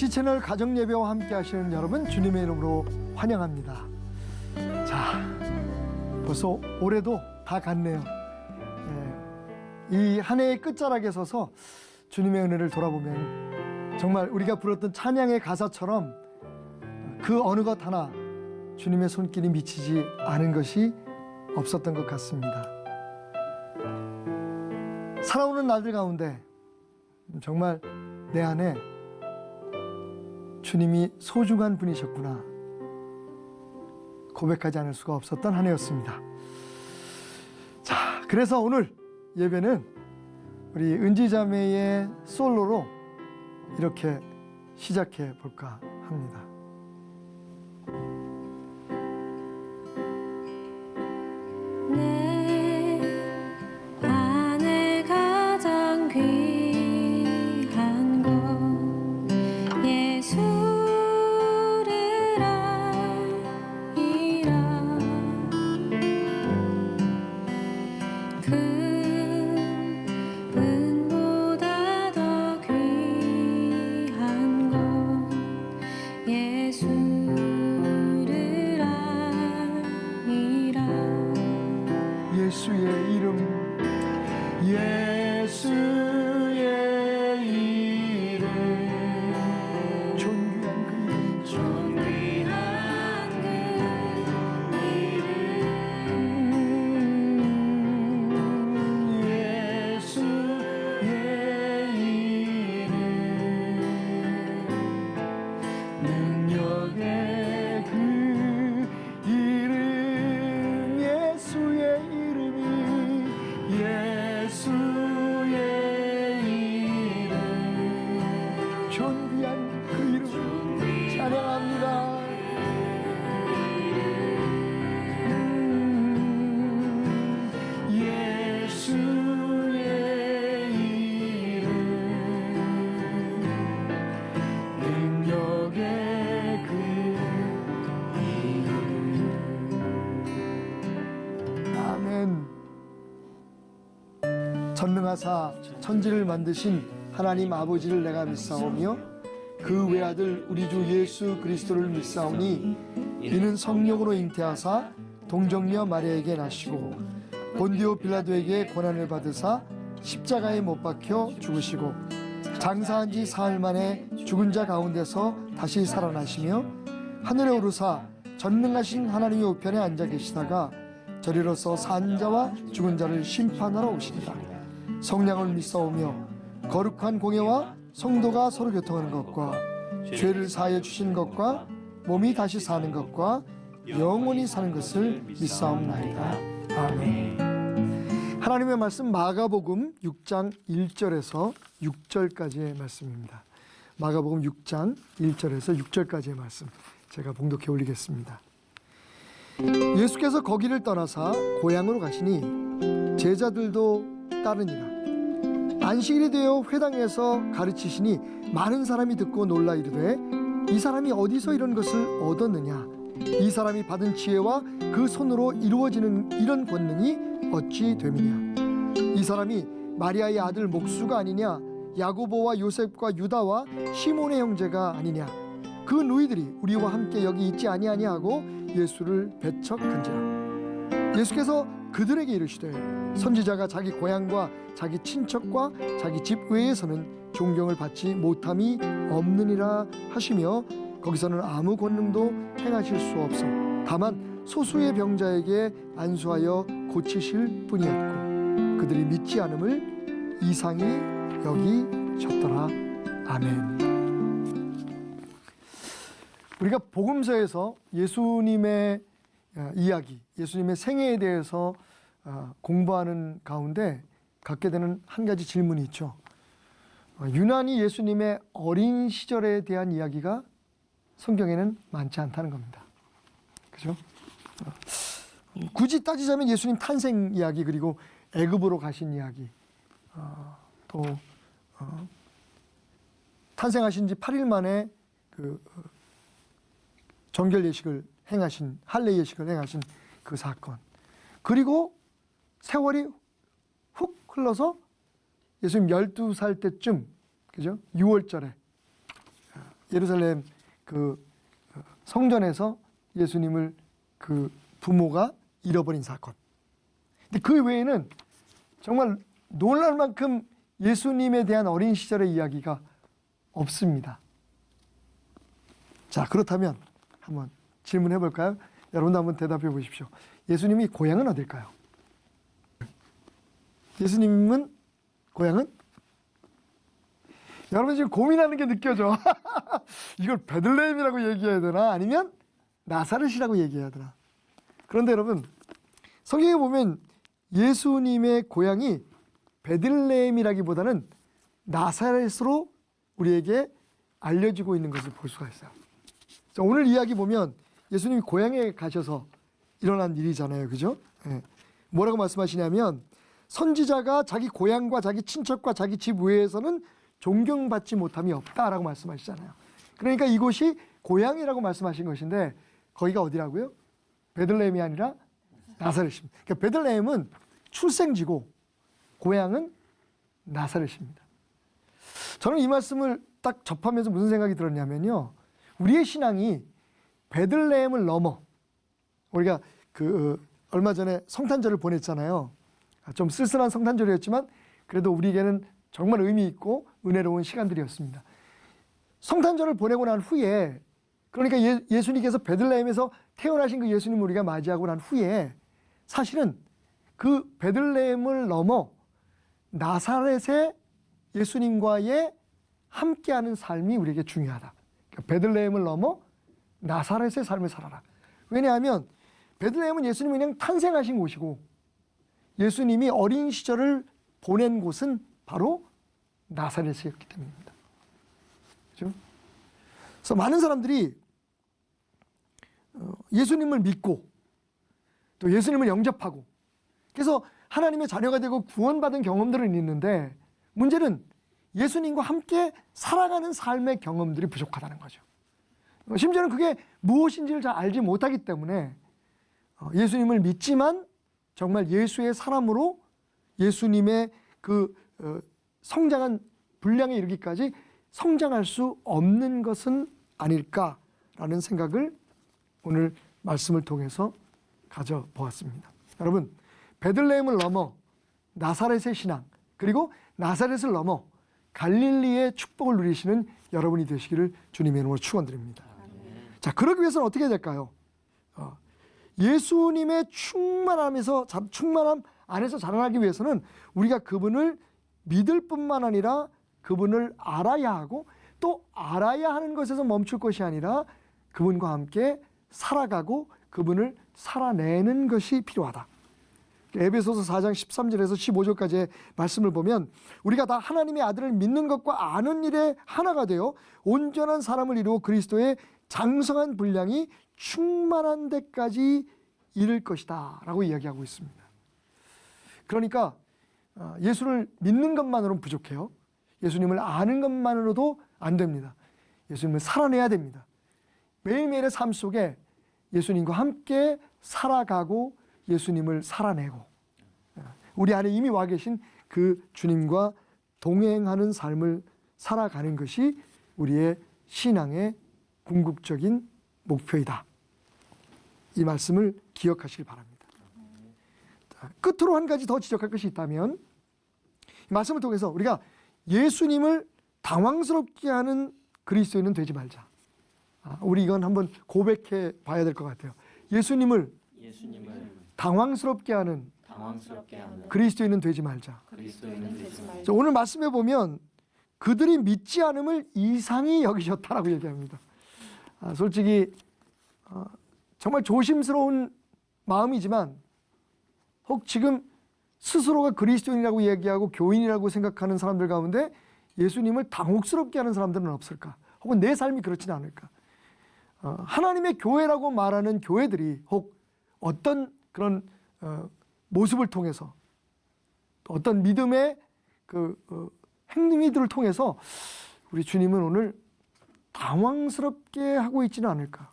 MBC 채널 가정예배와 함께 하시는 여러분 주님의 이름으로 환영합니다. 자, 벌써 올해도 다 갔네요. 이 한 해의 끝자락에 서서 주님의 은혜를 돌아보면 정말 우리가 불렀던 찬양의 가사처럼 그 어느 것 하나 주님의 손길이 미치지 않은 것이 없었던 것 같습니다. 살아오는 날들 가운데 정말 내 안에 주님이 소중한 분이셨구나 고백하지 않을 수가 없었던 한 해였습니다. 자, 그래서 오늘 예배는 우리 은지자매의 솔로로 이렇게 시작해 볼까 합니다. 내 안에 가장 귀한 것 예수를 알리라. 그분보다 더 귀한 것 예수를 알리라. 예수의 이름, 예수의 이름, 존귀한 그 이름, 존귀한 그 이름 예수의 이름, 능력의 그 이름, 예수의 이름이 예수의 이름, 존귀한 그 이름 찬양합니다. 예수의 이름, 능력의 그 이름. 아멘. 전능하사 천지를 만드신 하나님 아버지를 내가 믿사오며 그 외아들 우리 주 예수 그리스도를 믿사오니 이는 성령으로 잉태하사 동정녀 마리아에게 나시고 본디오 빌라도에게 고난을 받으사 십자가에 못 박혀 죽으시고 장사한 지 사흘 만에 죽은 자 가운데서 다시 살아나시며 하늘에 오르사 전능하신 하나님의 우편에 앉아 계시다가 저리로서 산 자와 죽은 자를 심판하러 오시리라. 성령을 믿사오며 거룩한 공예와 성도가 서로 교통하는 것과 죄를 사하여 주시는 것과 몸이 다시 사는 것과 영원히 사는 것을 믿사옵나이다. 아멘. 하나님의 말씀 마가복음 6장 1절에서 6절까지의 말씀입니다. 마가복음 6장 1절에서 6절까지의 말씀 제가 봉독해 올리겠습니다. 예수께서 거기를 떠나사 고향으로 가시니 제자들도 따르니라. 안식일이 되어 회당에서 가르치시니 많은 사람이 듣고 놀라 이르되 이 사람이 어디서 이런 것을 얻었느냐? 이 사람이 받은 지혜와 그 손으로 이루어지는 이런 권능이 어찌 됨이냐? 이 사람이 마리아의 아들 목수가 아니냐? 야고보와 요셉과 유다와 시몬의 형제가 아니냐? 그 누이들이 우리와 함께 여기 있지 아니하냐 하고 예수를 배척한지라. 예수께서 그들에게 이르시되 선지자가 자기 고향과 자기 친척과 자기 집 외에서는 존경을 받지 못함이 없느니라 하시며 거기서는 아무 권능도 행하실 수 없어 다만 소수의 병자에게 안수하여 고치실 뿐이었고 그들이 믿지 않음을 이상히 여기셨더라. 아멘. 우리가 복음서에서 예수님의 이야기, 예수님의 생애에 대해서 공부하는 가운데 갖게 되는 한 가지 질문이 있죠. 유난히 예수님의 어린 시절에 대한 이야기가 성경에는 많지 않다는 겁니다. 그죠? 굳이 따지자면 예수님 탄생 이야기 그리고 애굽으로 가신 이야기 또 탄생하신 지 8일 만에 그 정결 예식을 행하신 할례 예식을 행하신 그 사건 그리고 세월이 훅 흘러서 예수님 12살 때쯤 그죠? 6월절에 예루살렘 그 성전에서 예수님을 그 부모가 잃어버린 사건. 근데 그 외에는 정말 놀랄 만큼 예수님에 대한 어린 시절의 이야기가 없습니다. 자, 그렇다면 한번 질문해 볼까요? 여러분도 한번 대답해 보십시오. 예수님이 고향은 어딜까요? 예수님은 고향은? 여러분 지금 고민하는 게 느껴져. 이걸 베들레헴이라고 얘기해야 되나? 아니면 나사렛이라고 얘기해야 되나? 그런데 여러분, 성경에 보면 예수님의 고향이 베들레헴이라기보다는 나사렛으로 우리에게 알려지고 있는 것을 볼 수가 있어요. 자, 오늘 이야기 보면 예수님이 고향에 가셔서 일어난 일이잖아요. 그죠? 예. 뭐라고 말씀하시냐면 선지자가 자기 고향과 자기 친척과 자기 집 외에서는 존경받지 못함이 없다라고 말씀하시잖아요. 그러니까 이곳이 고향이라고 말씀하신 것인데 거기가 어디라고요? 베들레헴이 아니라 나사렛입니다. 그러니까 베들레헴은 출생지고 고향은 나사렛입니다. 저는 이 말씀을 딱 접하면서 무슨 생각이 들었냐면요. 우리의 신앙이 베들레헴을 넘어 우리가 얼마 전에 성탄절을 보냈잖아요. 좀 쓸쓸한 성탄절이었지만 그래도 우리에게는 정말 의미 있고 은혜로운 시간들이었습니다. 성탄절을 보내고 난 후에 그러니까 예수님께서 베들레헴에서 태어나신 그 예수님을 우리가 맞이하고 난 후에 사실은 그 베들레헴을 넘어 나사렛의 예수님과의 함께하는 삶이 우리에게 중요하다. 그러니까 베들레헴을 넘어 나사렛의 삶을 살아라. 왜냐하면 베들레헴은 예수님이 그냥 탄생하신 곳이고 예수님이 어린 시절을 보낸 곳은 바로 나사렛이었기 때문입니다. 그렇죠? 그래서 많은 사람들이 예수님을 믿고 또 예수님을 영접하고 그래서 하나님의 자녀가 되고 구원받은 경험들은 있는데 문제는 예수님과 함께 살아가는 삶의 경험들이 부족하다는 거죠. 심지어는 그게 무엇인지를 잘 알지 못하기 때문에 예수님을 믿지만 정말 예수의 사람으로 예수님의 그 성장한 분량에 이르기까지 성장할 수 없는 것은 아닐까라는 생각을 오늘 말씀을 통해서 가져보았습니다. 여러분, 베들레헴을 넘어 나사렛의 신앙 그리고 나사렛을 넘어 갈릴리의 축복을 누리시는 여러분이 되시기를 주님의 이름으로 축원드립니다. 자, 그러기 위해서는 어떻게 해야 될까요? 예수님의 충만함 안에서 자라나기 위해서는 우리가 그분을 믿을 뿐만 아니라 그분을 알아야 하고 또 알아야 하는 것에서 멈출 것이 아니라 그분과 함께 살아가고 그분을 살아내는 것이 필요하다. 에베소서 4장 13절에서 15절까지의 말씀을 보면 우리가 다 하나님의 아들을 믿는 것과 아는 일에 하나가 되어 온전한 사람을 이루어 그리스도의 장성한 분량이 충만한 데까지 이를 것이다 라고 이야기하고 있습니다. 그러니까 예수를 믿는 것만으로는 부족해요. 예수님을 아는 것만으로도 안 됩니다. 예수님을 살아내야 됩니다. 매일매일의 삶 속에 예수님과 함께 살아가고 예수님을 살아내고 우리 안에 이미 와 계신 그 주님과 동행하는 삶을 살아가는 것이 우리의 신앙의 궁극적인 목표이다. 이 말씀을 기억하시길 바랍니다. 끝으로 한 가지 더 지적할 것이 있다면 이 말씀을 통해서 우리가 예수님을 당황스럽게 하는 그리스도인은 되지 말자. 우리 이건 한번 고백해 봐야 될 것 같아요. 예수님을 당황스럽게 하는 그리스도인은 되지 말자. 오늘 말씀해 보면 그들이 믿지 않음을 이상히 여기셨다라고 얘기합니다. 솔직히 정말 조심스러운 마음이지만 혹 지금 스스로가 그리스도인이라고 얘기하고 교인이라고 생각하는 사람들 가운데 예수님을 당혹스럽게 하는 사람들은 없을까? 혹은 내 삶이 그렇지는 않을까? 하나님의 교회라고 말하는 교회들이 혹 어떤 그런 모습을 통해서 어떤 믿음의 행위들을 통해서 우리 주님은 오늘 당황스럽게 하고 있지는 않을까?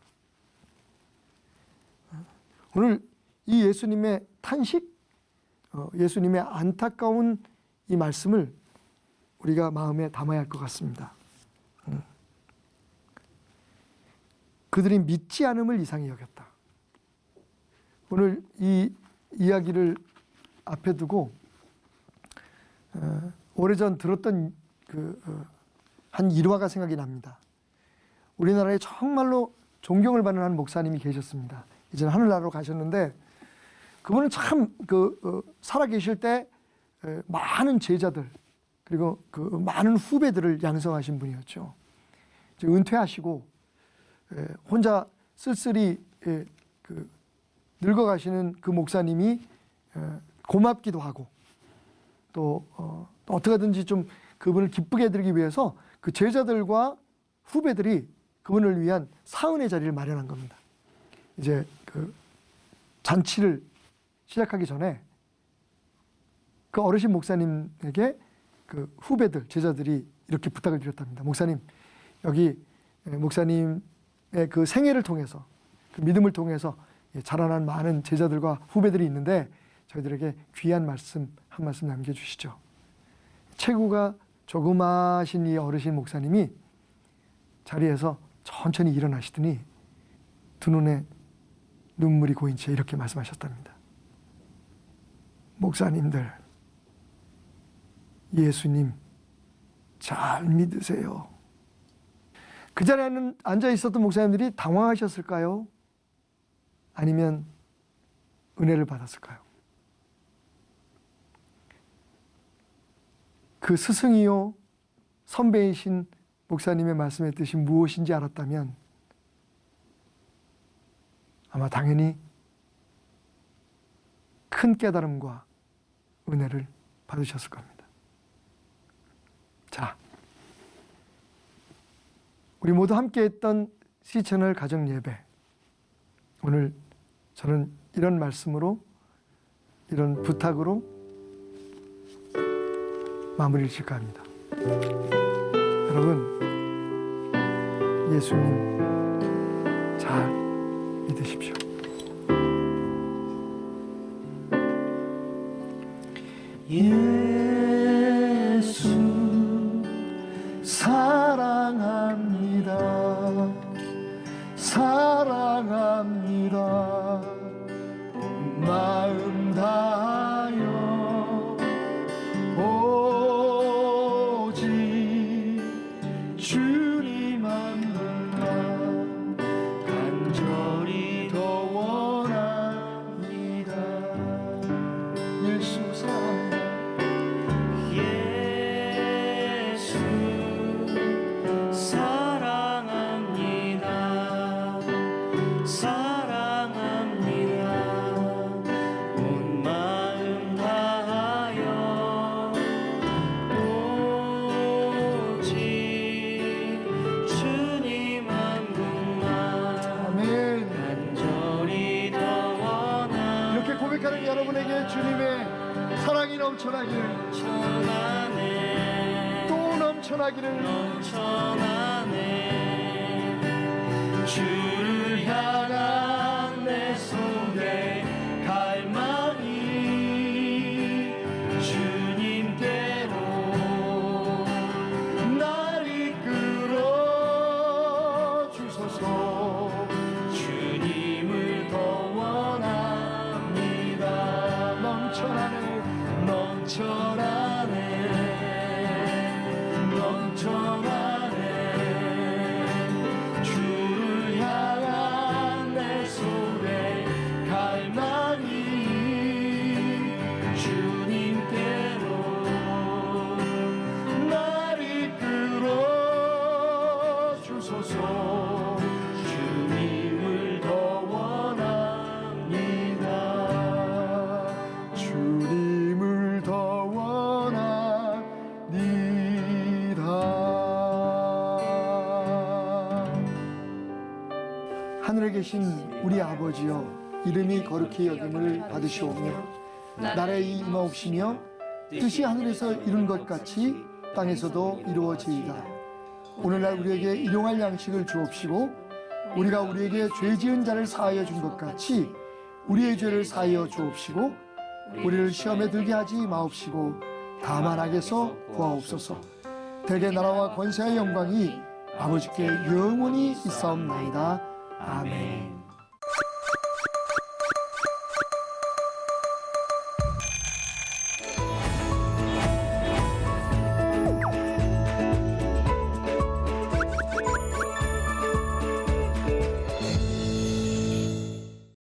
오늘 이 예수님의 탄식, 예수님의 안타까운 이 말씀을 우리가 마음에 담아야 할 것 같습니다. 그들이 믿지 않음을 이상히 여겼다. 오늘 이 이야기를 앞에 두고 오래전 들었던 한 일화가 생각이 납니다. 우리나라에 정말로 존경을 받는 한 목사님이 계셨습니다. 이제는 하늘나라로 가셨는데 그분은 참 살아계실 때 많은 제자들 그리고 많은 후배들을 양성하신 분이었죠. 이제 은퇴하시고 혼자 쓸쓸히 늙어가시는 그 목사님이 고맙기도 하고 또 어떻게든지 좀 그분을 기쁘게 해드리기 위해서 그 제자들과 후배들이 그분을 위한 사은의 자리를 마련한 겁니다. 이제 잔치를 시작하기 전에 그 어르신 목사님에게 그 후배들, 제자들이 이렇게 부탁을 드렸답니다. 목사님, 여기 목사님의 그 생애를 통해서, 그 믿음을 통해서 자라난 많은 제자들과 후배들이 있는데 저희들에게 귀한 말씀 한 말씀 남겨주시죠. 체구가 조그마신 이 어르신 목사님이 자리에서 천천히 일어나시더니 두 눈에 눈물이 고인 채 이렇게 말씀하셨답니다. 목사님들, 예수님 잘 믿으세요. 그 자리에 앉아 있었던 목사님들이 당황하셨을까요? 아니면 은혜를 받았을까요? 그 스승이요 선배이신 목사님의 말씀의 뜻이 무엇인지 알았다면 아마 당연히 큰 깨달음과 은혜를 받으셨을 겁니다. 자, 우리 모두 함께 했던 시채널 가정 예배, 오늘 저는 이런 말씀으로, 이런 부탁으로 마무리를 칠까 합니다. 여러분, 예수님 잘 믿으십시오. 예수 사랑합니다. 사랑합니다. 마음 다하여 오직 주님 한 분만 간절히 더 원합니다. 예수 사랑합니다. 예수 사랑합니다. 사랑합니다. 온 마음 다하여 오직 주님 한 분만 아멘. 간절히 더 원합니다. 이렇게 고백하는 여러분에게 주님의 사랑이 넘쳐나기를, 전하네 또 넘쳐나기를, 전하네 주를 향한 내 속에 갈망이 주님께로 날 이끌어 주소서. 주님을 더 원합니다. 넘쳐나네, 넘쳐나네 넘쳐나네 주를 향한 내 속에 갈망이 주님께로 날 이끌어 주소서. 주님을 더 원합니다. 주님을 더 원합니다. 하늘에 계신 우리 아버지여, 이름이 거룩히 여김을 받으시오며 나라의 임하옵시며 뜻이 하늘에서 이룬 것 같이 땅에서도 이루어지이다. 오늘날 우리에게 일용할 양식을 주옵시고 우리가 우리에게 죄 지은 자를 사하여 준 것 같이 우리의 죄를 사하여 주옵시고 우리를 시험에 들게 하지 마옵시고 다만 악에서 구하옵소서. 대개 나라와 권세와 영광이 아버지께 영원히 있사옵나이다. 아멘.